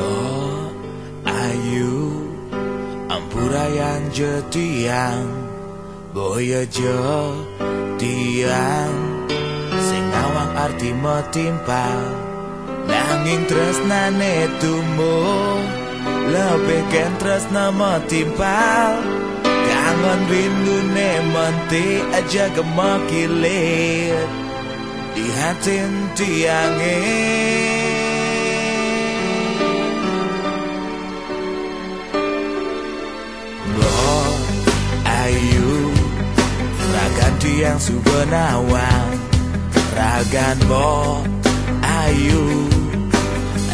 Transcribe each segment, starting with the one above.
Oh, ayu ampurayan jetiang boya jetiang sing ngawang arti metimpal nanging tresnane tumbuh lebih ken tresna metimpal kangen rindune menti aja gemakilit di hati tiange. Ragan tiang subenawang ragan mo ayu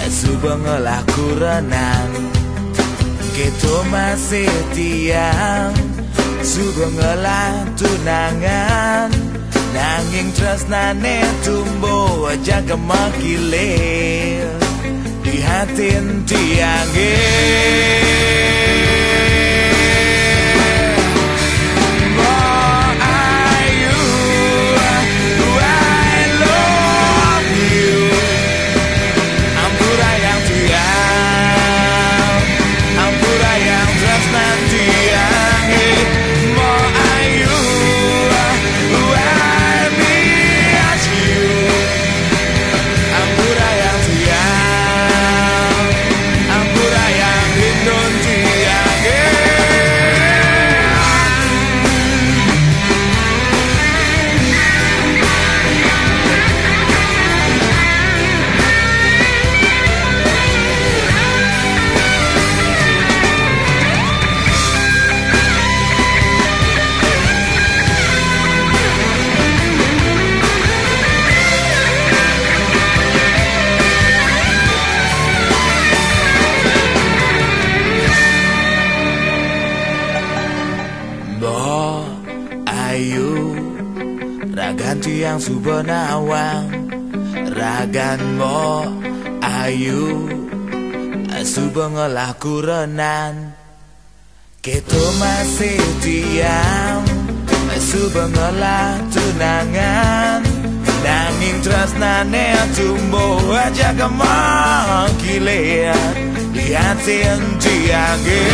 subengelah kurenan gitu masih tiang subengelah tunangan nanging tresnane tumbuh aja gemakilir di hati tiange. Ayu ragan tiang subenawang ragan mo ayu subengelah kurenan gitu masih tiang subengelah tunangan nanging tresnane tumbuh aja gemakilir di hati tiange.